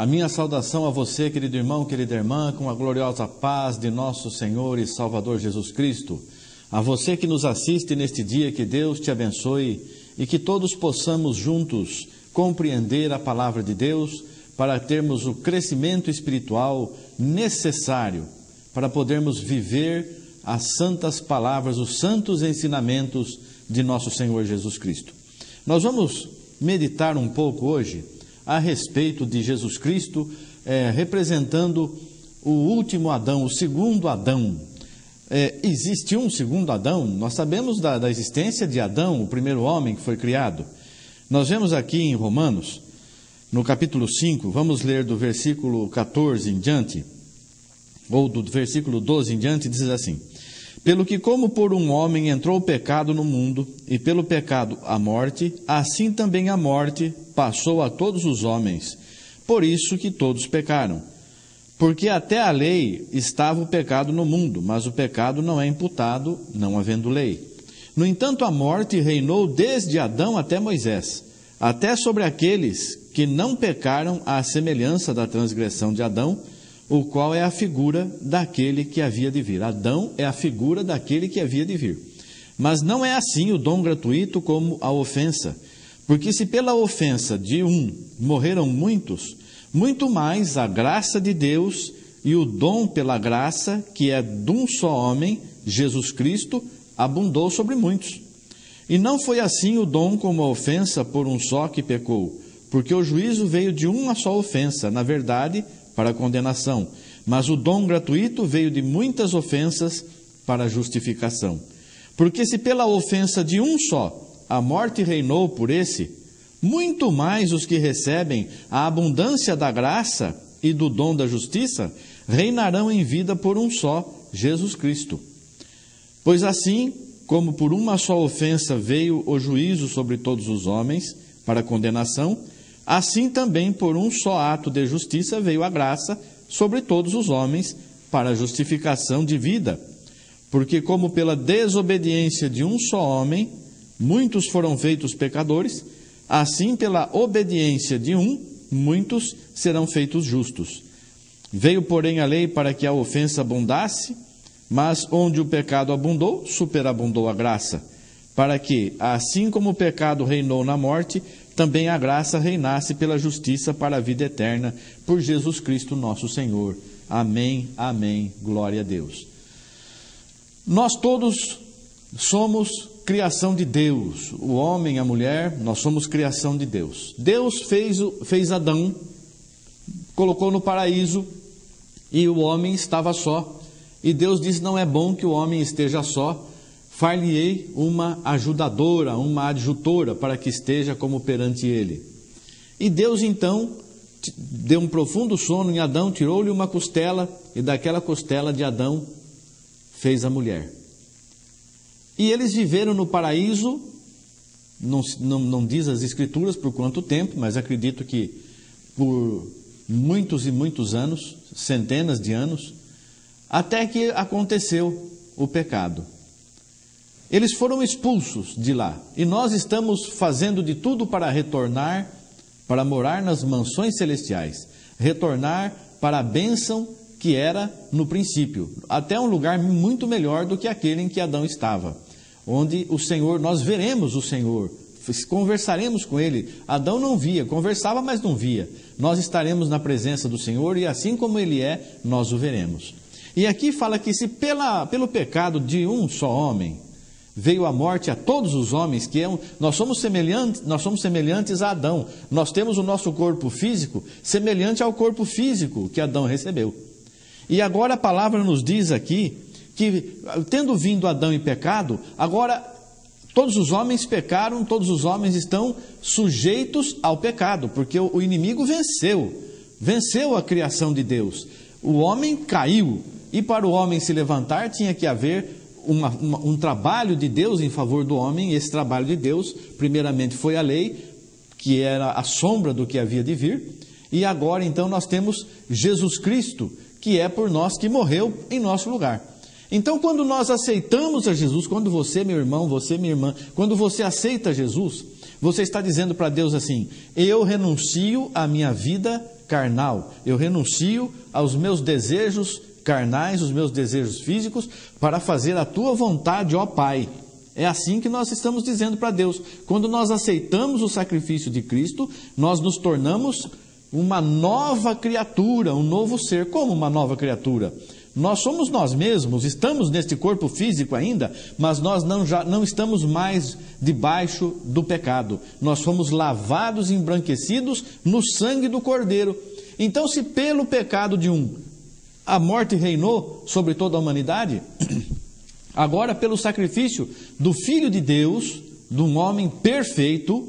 A minha saudação a você, querido irmão, querida irmã, com a gloriosa paz de nosso Senhor e Salvador Jesus Cristo. A você que nos assiste neste dia, que Deus te abençoe e que todos possamos juntos compreender a palavra de Deus para termos o crescimento espiritual necessário para podermos viver as santas palavras, os santos ensinamentos de nosso Senhor Jesus Cristo. Nós vamos meditar um pouco hoje a respeito de Jesus Cristo, representando o último Adão, o segundo Adão. Existe um segundo Adão? Nós sabemos da existência de Adão, o primeiro homem que foi criado. Nós vemos aqui em Romanos, no capítulo 5, vamos ler do versículo 14 em diante, ou do versículo 12 em diante, diz assim: pelo que como por um homem entrou o pecado no mundo, e pelo pecado a morte, assim também a morte passou a todos os homens, por isso que todos pecaram. Porque até a lei estava o pecado no mundo, mas o pecado não é imputado, não havendo lei. No entanto, a morte reinou desde Adão até Moisés, até sobre aqueles que não pecaram à semelhança da transgressão de Adão, o qual é a figura daquele que havia de vir. Adão é a figura daquele que havia de vir. Mas não é assim o dom gratuito como a ofensa. Porque se pela ofensa de um morreram muitos, muito mais a graça de Deus e o dom pela graça, que é de um só homem, Jesus Cristo, abundou sobre muitos. E não foi assim o dom como a ofensa por um só que pecou, porque o juízo veio de uma só ofensa, na verdade, para a condenação, mas o dom gratuito veio de muitas ofensas para a justificação. Porque se pela ofensa de um só a morte reinou por esse, muito mais os que recebem a abundância da graça e do dom da justiça reinarão em vida por um só, Jesus Cristo. Pois assim, como por uma só ofensa veio o juízo sobre todos os homens para a condenação, assim também por um só ato de justiça veio a graça sobre todos os homens para a justificação de vida. Porque como pela desobediência de um só homem, muitos foram feitos pecadores, assim pela obediência de um, muitos serão feitos justos. Veio, porém, a lei para que a ofensa abundasse, mas onde o pecado abundou, superabundou a graça, para que, assim como o pecado reinou na morte, também a graça reinasse pela justiça para a vida eterna, por Jesus Cristo nosso Senhor. Amém, amém, glória a Deus. Nós todos somos criação de Deus, o homem, a mulher, nós somos criação de Deus. Deus fez Adão, colocou no paraíso, e o homem estava só. E Deus disse: não é bom que o homem esteja só, far-lhe-ei uma ajudadora, uma adjutora, para que esteja como perante ele. E Deus então deu um profundo sono em Adão, tirou-lhe uma costela, e daquela costela de Adão fez a mulher. E eles viveram no paraíso, não diz as escrituras por quanto tempo, mas acredito que por muitos e muitos anos, centenas de anos, até que aconteceu o pecado. Eles foram expulsos de lá, e nós estamos fazendo de tudo para retornar, para morar nas mansões celestiais, retornar para a bênção que era no princípio, até um lugar muito melhor do que aquele em que Adão estava, onde o Senhor, nós veremos o Senhor, conversaremos com Ele. Adão não via, conversava, mas não via. Nós estaremos na presença do Senhor, e assim como Ele é, nós o veremos. E aqui fala que se pelo pecado de um só homem veio a morte a todos os homens, nós somos semelhantes a Adão. Nós temos o nosso corpo físico semelhante ao corpo físico que Adão recebeu. E agora a palavra nos diz aqui que, tendo vindo Adão em pecado, agora todos os homens pecaram, todos os homens estão sujeitos ao pecado, porque o inimigo venceu a criação de Deus. O homem caiu, e para o homem se levantar tinha que haver um trabalho de Deus em favor do homem. E esse trabalho de Deus, primeiramente, foi a lei, que era a sombra do que havia de vir. E agora, então, nós temos Jesus Cristo, que é por nós, que morreu em nosso lugar. Então, quando nós aceitamos a Jesus, quando você, meu irmão, você, minha irmã, quando você aceita Jesus, Você está dizendo para Deus assim: eu renuncio à minha vida carnal, eu renuncio aos meus desejos carnais, os meus desejos físicos, para fazer a tua vontade, ó Pai. É assim que nós estamos dizendo para Deus. Quando nós aceitamos o sacrifício de Cristo, nós nos tornamos uma nova criatura, um novo ser. Como uma nova criatura? Nós somos nós mesmos, estamos neste corpo físico ainda, mas nós não estamos mais debaixo do pecado. Nós fomos lavados e embranquecidos no sangue do Cordeiro. Então, se pelo pecado de um a morte reinou sobre toda a humanidade, agora pelo sacrifício do Filho de Deus, de um homem perfeito,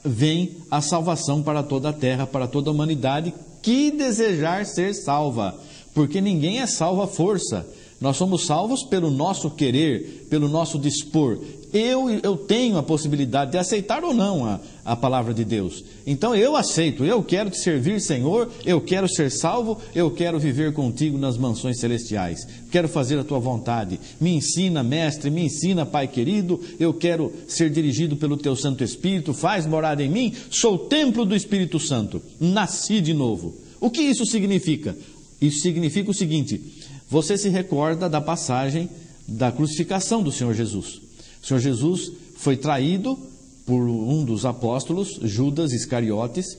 vem a salvação para toda a terra, para toda a humanidade que desejar ser salva, porque ninguém é salvo à força. Nós somos salvos pelo nosso querer, pelo nosso dispor. Eu tenho a possibilidade de aceitar ou não a palavra de Deus. Então eu aceito, eu quero te servir, Senhor, eu quero ser salvo, eu quero viver contigo nas mansões celestiais. Quero fazer a tua vontade. Me ensina, mestre, me ensina, Pai querido, eu quero ser dirigido pelo teu Santo Espírito, faz morada em mim, sou templo do Espírito Santo, nasci de novo. O que isso significa? Isso significa o seguinte: você se recorda da passagem da crucificação do Senhor Jesus. O Senhor Jesus foi traído por um dos apóstolos, Judas Iscariotes,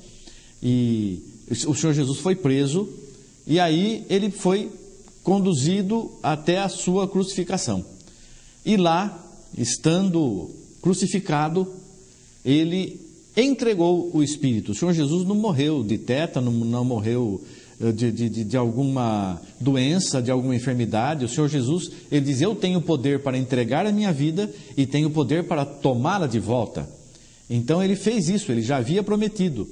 e o Senhor Jesus foi preso, e aí ele foi conduzido até a sua crucificação. E lá, estando crucificado, ele entregou o Espírito. O Senhor Jesus não morreu de tétano, não morreu de alguma doença, de alguma enfermidade. O Senhor Jesus, ele diz: eu tenho poder para entregar a minha vida e tenho poder para tomá-la de volta. Então ele fez isso, ele já havia prometido: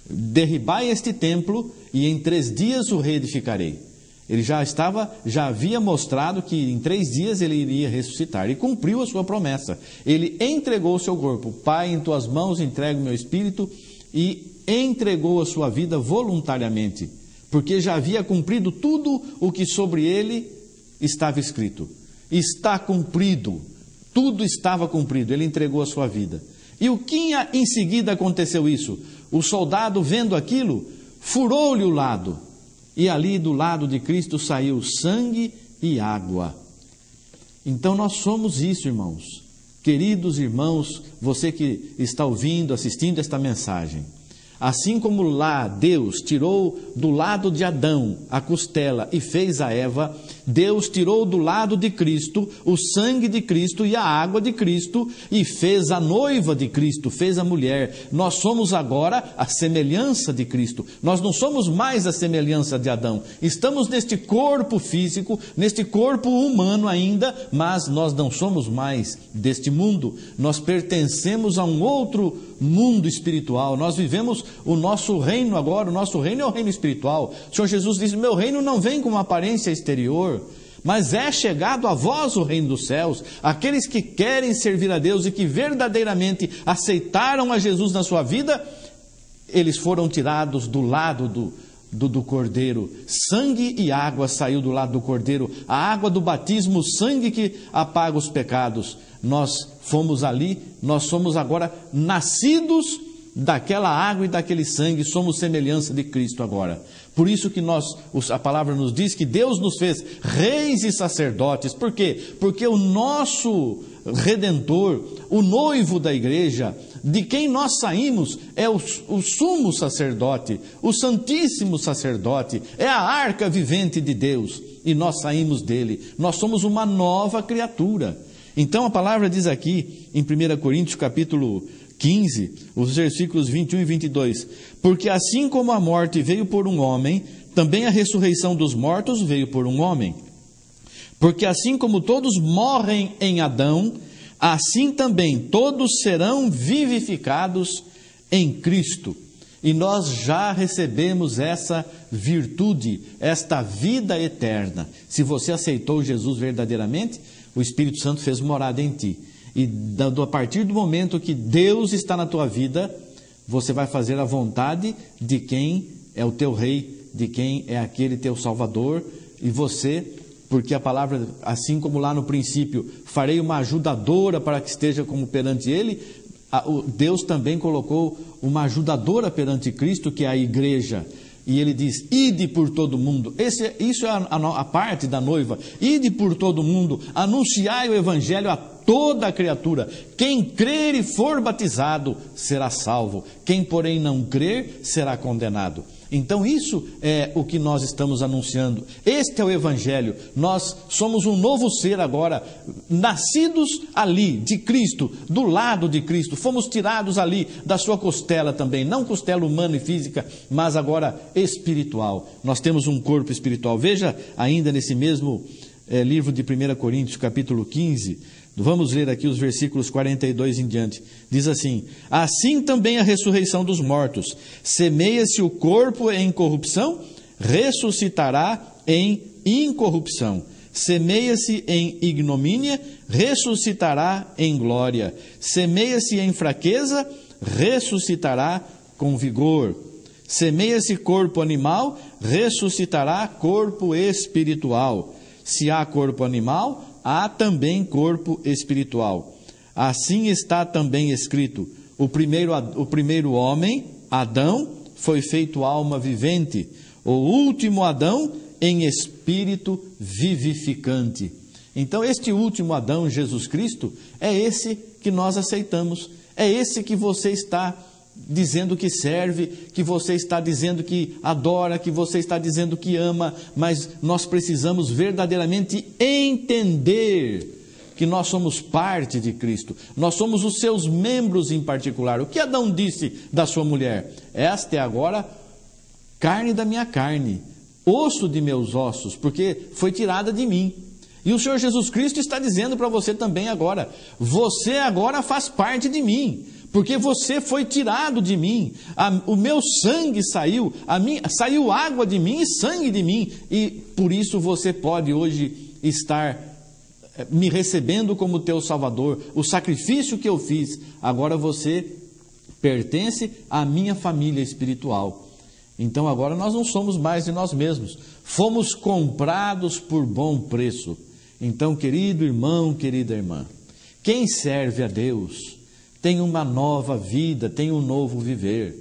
derribai este templo e em 3 dias o reedificarei. Ele já havia mostrado que em 3 dias ele iria ressuscitar, e cumpriu a sua promessa. Ele entregou o seu corpo. Pai, em tuas mãos entrego o meu espírito, e entregou a sua vida voluntariamente, porque já havia cumprido tudo o que sobre ele estava escrito. Está cumprido, tudo estava cumprido, ele entregou a sua vida. E o que em seguida aconteceu isso? O soldado, vendo aquilo, furou-lhe o lado, e ali do lado de Cristo saiu sangue e água. Então nós somos isso, irmãos. Queridos irmãos, você que está ouvindo, assistindo esta mensagem, assim como lá Deus tirou do lado de Adão a costela e fez a Eva, Deus tirou do lado de Cristo o sangue de Cristo e a água de Cristo e fez a noiva de Cristo, fez a mulher. Nós somos agora a semelhança de Cristo. Nós não somos mais a semelhança de Adão. Estamos neste corpo físico, neste corpo humano ainda, mas nós não somos mais deste mundo. Nós pertencemos a um outro mundo espiritual. Nós vivemos o nosso reino agora. O nosso reino é o reino espiritual. O Senhor Jesus diz: meu reino não vem com uma aparência exterior, mas é chegado a vós o reino dos céus. Aqueles que querem servir a Deus e que verdadeiramente aceitaram a Jesus na sua vida, eles foram tirados do lado do Cordeiro. Sangue e água saiu do lado do Cordeiro. A água do batismo, o sangue que apaga os pecados. Nós fomos ali, nós somos agora nascidos daquela água e daquele sangue, somos semelhança de Cristo agora. Por isso que a palavra nos diz que Deus nos fez reis e sacerdotes. Por quê? Porque o nosso Redentor, o noivo da igreja, de quem nós saímos, é o sumo sacerdote, o santíssimo sacerdote, é a arca vivente de Deus, e nós saímos dele. Nós somos uma nova criatura. Então a palavra diz aqui em 1 Coríntios capítulo 15, os versículos 21 e 22, porque assim como a morte veio por um homem, também a ressurreição dos mortos veio por um homem. Porque assim como todos morrem em Adão, assim também todos serão vivificados em Cristo. E nós já recebemos essa virtude, esta vida eterna. Se você aceitou Jesus verdadeiramente, o Espírito Santo fez morada em ti. E a partir do momento que Deus está na tua vida, você vai fazer a vontade de quem é o teu rei, de quem é aquele teu salvador, e você porque a palavra, assim como lá no princípio, farei uma ajudadora para que esteja como perante ele, Deus também colocou uma ajudadora perante Cristo, que é a igreja. E ele diz, ide por todo mundo. Isso é a parte da noiva. Ide por todo mundo, anunciai o evangelho a toda a criatura. Quem crer e for batizado será salvo. Quem, porém, não crer será condenado. Então isso é o que nós estamos anunciando. Este é o evangelho. Nós somos um novo ser agora, nascidos ali de Cristo, do lado de Cristo. Fomos tirados ali da sua costela também, não costela humana e física, mas agora espiritual. Nós temos um corpo espiritual. Veja ainda nesse mesmo livro de 1 Coríntios, capítulo 15, vamos ler aqui os versículos 42 em diante. Diz assim, assim também a ressurreição dos mortos. Semeia-se o corpo em corrupção, ressuscitará em incorrupção. Semeia-se em ignomínia, ressuscitará em glória. Semeia-se em fraqueza, ressuscitará com vigor. Semeia-se corpo animal, ressuscitará corpo espiritual. Se há corpo animal, há também corpo espiritual. Assim está também escrito, o primeiro homem, Adão, foi feito alma vivente, o último Adão em espírito vivificante. Então este último Adão, Jesus Cristo, é esse que nós aceitamos, é esse que você está dizendo que serve, que você está dizendo que adora, que você está dizendo que ama, mas nós precisamos verdadeiramente entender que nós somos parte de Cristo, nós somos os seus membros em particular. O que Adão disse da sua mulher? Esta é agora carne da minha carne, osso de meus ossos, porque foi tirada de mim. E o Senhor Jesus Cristo está dizendo para você também agora, você agora faz parte de mim, porque você foi tirado de mim, o meu sangue saiu, saiu água de mim e sangue de mim, e por isso você pode hoje estar me recebendo como teu Salvador. O sacrifício que eu fiz, agora você pertence à minha família espiritual. Então agora nós não somos mais de nós mesmos, fomos comprados por bom preço. Então, querido irmão, querida irmã, quem serve a Deus tem uma nova vida, tem um novo viver.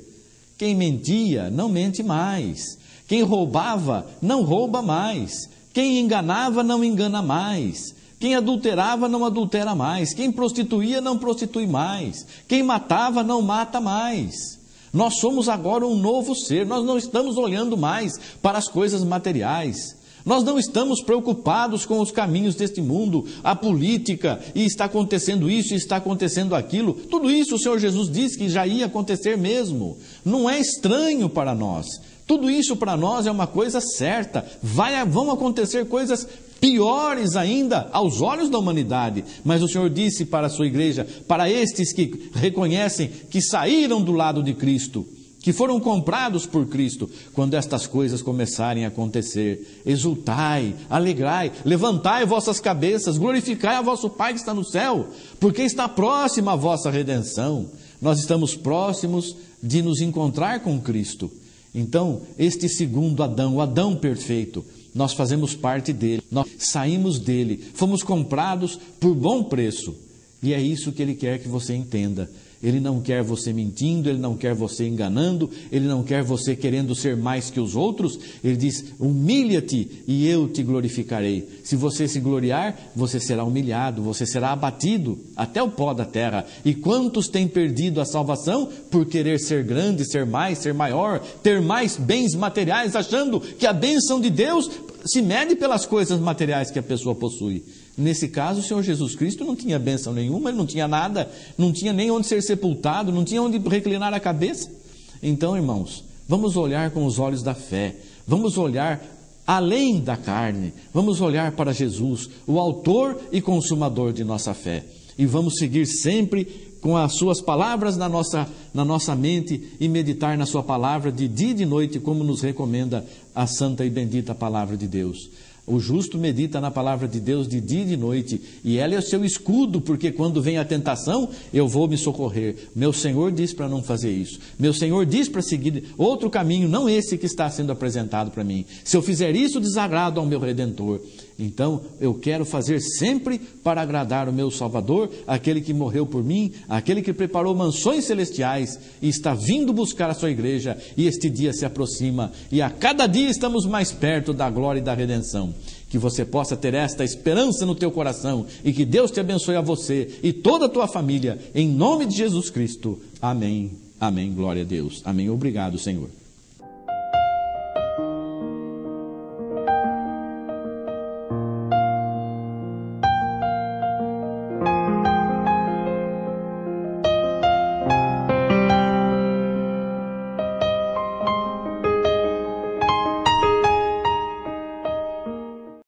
Quem mentia, não mente mais. Quem roubava, não rouba mais. Quem enganava, não engana mais. Quem adulterava, não adultera mais. Quem prostituía, não prostitui mais. Quem matava, não mata mais. Nós somos agora um novo ser. Nós não estamos olhando mais para as coisas materiais. Nós não estamos preocupados com os caminhos deste mundo, a política, e está acontecendo isso, e está acontecendo aquilo. Tudo isso o Senhor Jesus disse que já ia acontecer mesmo. Não é estranho para nós. Tudo isso para nós é uma coisa certa. Vão acontecer coisas piores ainda aos olhos da humanidade. Mas o Senhor disse para a sua igreja, para estes que reconhecem que saíram do lado de Cristo, que foram comprados por Cristo, quando estas coisas começarem a acontecer, exultai, alegrai, levantai vossas cabeças, glorificai a vosso Pai que está no céu, porque está próxima a vossa redenção. Nós estamos próximos de nos encontrar com Cristo. Então, este segundo Adão, o Adão perfeito, nós fazemos parte dele, nós saímos dele, fomos comprados por bom preço, e é isso que ele quer que você entenda. Ele não quer você mentindo, ele não quer você enganando, ele não quer você querendo ser mais que os outros. Ele diz, humilha-te e eu te glorificarei. Se você se gloriar, você será humilhado, você será abatido até o pó da terra. E quantos têm perdido a salvação por querer ser grande, ser mais, ser maior, ter mais bens materiais, achando que a bênção de Deus se mede pelas coisas materiais que a pessoa possui. Nesse caso, o Senhor Jesus Cristo não tinha bênção nenhuma, ele não tinha nada, não tinha nem onde ser sepultado, não tinha onde reclinar a cabeça. Então, irmãos, vamos olhar com os olhos da fé, vamos olhar além da carne, vamos olhar para Jesus, o autor e consumador de nossa fé. E vamos seguir sempre com as suas palavras na nossa mente e meditar na sua palavra de dia e de noite, como nos recomenda a santa e bendita palavra de Deus. O justo medita na palavra de Deus de dia e de noite, e ela é o seu escudo, porque quando vem a tentação, eu vou me socorrer. Meu Senhor diz para não fazer isso. Meu Senhor diz para seguir outro caminho, não esse que está sendo apresentado para mim. Se eu fizer isso, desagrado ao meu Redentor. Então, eu quero fazer sempre para agradar o meu Salvador, aquele que morreu por mim, aquele que preparou mansões celestiais e está vindo buscar a sua igreja, e este dia se aproxima, e a cada dia estamos mais perto da glória e da redenção. Que você possa ter esta esperança no teu coração, e que Deus te abençoe a você e toda a tua família, em nome de Jesus Cristo. Amém. Amém. Glória a Deus. Amém. Obrigado, Senhor.